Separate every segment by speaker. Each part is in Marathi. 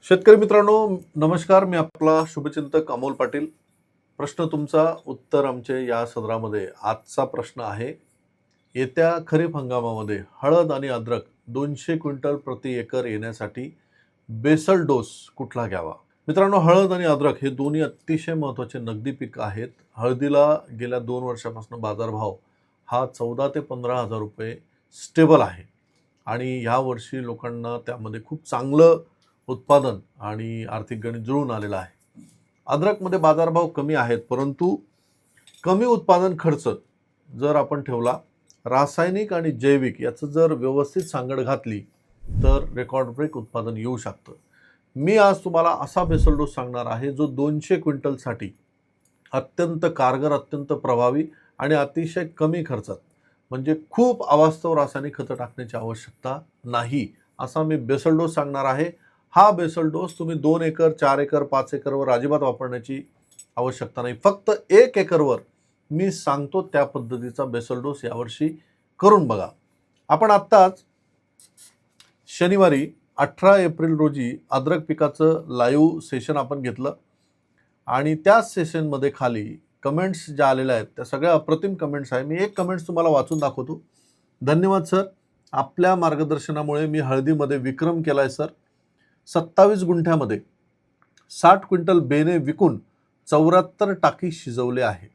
Speaker 1: शेतकरी मित्रांनो, नमस्कार. मी आपला शुभचिंतक अमोल पाटील. प्रश्न तुमचा, उत्तर आमचे या सदरामध्ये. आजचा प्रश्न आहे, येत्या खरीप हंगामामध्ये हळद आणि अद्रक 200 क्विंटल प्रति एकर येण्यासाठी बेसल डोस कुठला घ्यावा? मित्रांनो, हळद आणि अद्रक हे दोन्ही अतिशय महत्त्वाचे नगदी पीक आहेत. हळदीला गेल्या 2 वर्षापासून बाजारभाव हा 14 ते 15 हजार रुपये स्टेबल आहे आणि यावर्षी लोकांना त्यामध्ये खूप चांगलं उत्पादन आणि आर्थिक गणित जुळून आलेलं आहे. अद्रकमध्ये बाजारभाव कमी आहेत, परंतु कमी उत्पादन खर्च जर आपण ठेवला, रासायनिक आणि जैविक याचं जर व्यवस्थित सांगड घातली तर रेकॉर्ड ब्रेक उत्पादन येऊ शकतं. मी आज तुम्हाला असा बेसल डोस सांगणार आहे जो 200 क्विंटलसाठी अत्यंत कारगर, अत्यंत प्रभावी आणि अतिशय कमी खर्चात, म्हणजे खूप अवास्तव रासायनिक खतं टाकण्याची आवश्यकता नाही, असा मी बेसल डोस सांगणार आहे. हा बेसल डोस तुम्ही 2 एकर, 4 एकर, 5 एकरवर अजिबात वापरण्याची आवश्यकता नाही. फक्त 1 एकरवर मी सांगतो त्या पद्धतीचा बेसल डोस यावर्षी करून बघा. आपण आत्ताच शनिवारी 18 एप्रिल रोजी अद्रक पिकाचं लाईव्ह सेशन आपण घेतलं आणि त्या सेशनमध्ये खाली कमेंट्स ज्या आलेल्या आहेत त्या सगळ्या अप्रतिम कमेंट्स आहे. मी एक कमेंट्स तुम्हाला वाचून दाखवतो. धन्यवाद सर, आपल्या मार्गदर्शनामुळे मी हळदीमध्ये विक्रम केलाय सर. 27 गुंठ्यामध्ये 60 क्विंटल बेने विकून 74 टाकी शिजवले आहे.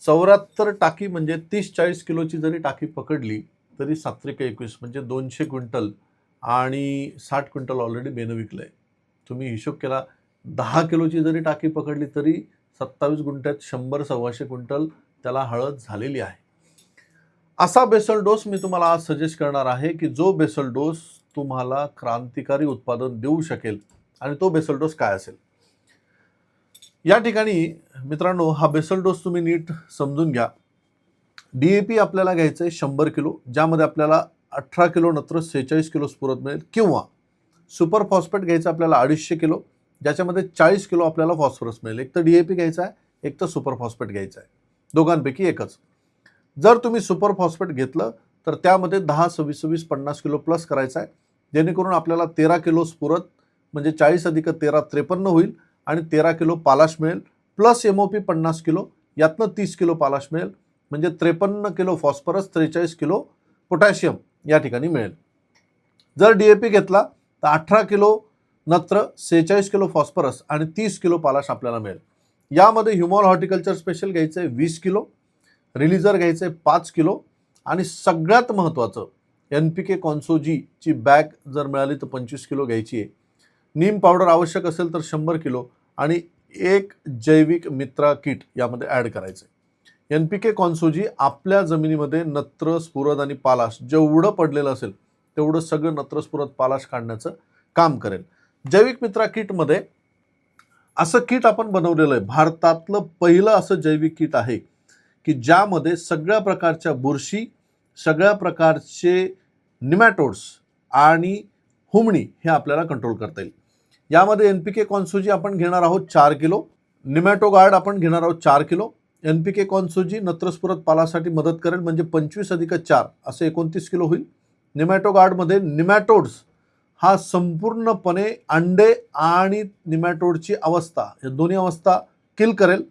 Speaker 1: 74 टाकी म्हणजे 30-40 किलोची जरी टाकी पकडली तरी 7-21 म्हणजे 200 क्विंटल आणि 60 क्विंटल ऑलरेडी बेनं विकलं आहे. तुम्ही हिशोब केला, 10 किलोची जरी टाकी पकडली तरी 27 गुंठ्यात 100-125 क्विंटल त्याला हळद झालेली आहे. असा बेसल डोस मी तुम्हाला आज सजेस्ट करणार आहे की जो बेसल डोस तुम्हाला क्रांतिकारी उत्पादन देऊ शकेल. आणि तो बेसल डोस काय असेल? या ठिकाणी मित्रांनो, हा बेसल डोस तुम्ही नीट समजून घ्या. DAP आपल्याला घ्यायचं आहे 100 किलो, ज्यामध्ये आपल्याला 18 किलो नत्र 46 किलो स्फुरद मिळेल, किंवा सुपर फॉस्फेट घ्यायचं आपल्याला 250 किलो, ज्याच्यामध्ये 40 किलो आपल्याला फॉस्फरस मिळेल. एक तर DAP घ्यायचा आहे, एक तर सुपर फॉस्फेट घ्यायचा आहे, दोघांपैकी एकच. जर तुम्ही सुपर फॉस्फेट घेतलं तर त्यामध्ये 10, 26, 26, 50 किलो प्लस करायचा आहे, जेणेकरून आपल्याला 13 किलो स्फुरद म्हणजे 40 अधिक 13 53 होईल आणि 13 किलो पालाश मिळेल, प्लस MOP 50 किलो, यातनं 30 किलो पालाश मिळेल, म्हणजे 53 किलो फॉस्फरस, 43 किलो पोटॅशियम या ठिकाणी मिळेल. जर DAP घेतला तर 18 किलो नत्र, 46 किलो फॉस्फरस आणि 30 किलो पालाश आपल्याला मिळेल. यामध्ये ह्युमॉल हॉर्टिकल्चर स्पेशल घ्यायचं आहे 20 किलो, रिलीजर घ्यायचं आहे 5 किलो, आणि सगळ्यात महत्त्वाचं NPK कॉन्सोजीची बॅग जर मिळाली तर 25 किलो घ्यायची आहे. नीम पावडर आवश्यक असेल तर 100 किलो आणि एक जैविक मित्रा किट यामध्ये ॲड करायचं आहे. NPK कॉन्सोजी आपल्या जमिनीमध्ये नत्र, स्फुरद आणि पालाश जेवढं पडलेलं असेल तेवढं सगळं नत्र, स्फुरद, पालाश काढण्याचं काम करेल. जैविक मित्रा किटमध्ये असं किट आपण बनवलेलं आहे, भारतातलं पहिलं असं जैविक किट आहे की ज्यामध्ये सगळ्या प्रकारच्या बुरशी, सगळ्या प्रकारचे निमॅटोड्स आणि हुमणी हे आपल्याला कंट्रोल करता येईल. यामध्ये NPK कॉन्सोजी आपण घेणार आहोत 4 किलो, निमॅटोगार्ड आपण घेणार आहोत 4 किलो. NPK कॉन्सोजी नत्रस्फुरद पालासाठी मदत करेल, म्हणजे 25 अधिक 4 असे 29 किलो होईल. निमॅटोगार्डमध्ये निमॅटोड्स हा संपूर्णपणे अंडे आणि निमॅटोडची अवस्था, या दोन्ही अवस्था किल करेल.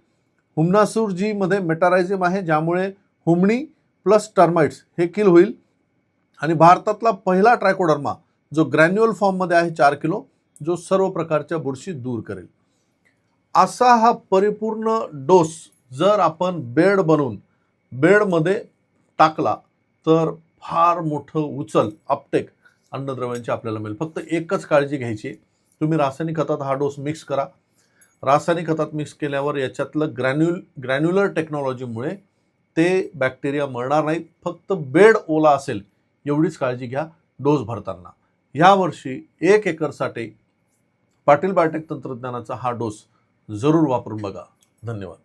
Speaker 1: हुमनासूरजीमध्ये मेटारायझिम आहे, ज्यामुळे हुमणी प्लस टर्माइट्स हे किल होईल. आणि भारतातला पहिला ट्रायकोडर्मा जो ग्रॅन्युअल फॉर्ममध्ये आहे 4 किलो, जो सर्व प्रकारच्या बुरशी दूर करेल. असा हा परिपूर्ण डोस जर आपण बेड बनवून बेडमध्ये टाकला तर फार मोठं उचल, अपटेक अन्नद्रव्यांची आपल्याला मिळेल. फक्त एकच काळजी घ्यायची, तुम्ही रासायनिक खतात हा डोस मिक्स करा. रासायनिक खतात मिक्स केल्यावर याच्यातलं ग्रॅन्युलर टेक्नॉलॉजीमुळे ते बॅक्टेरिया मरणार नाहीत. फक्त बेड ओला असेल एवढीच काळजी घ्या डोस भरताना. यावर्षी 1 एकरसाठी पाटील बायोटेक तंत्रज्ञानाचा हा डोस जरूर वापरून बघा. धन्यवाद.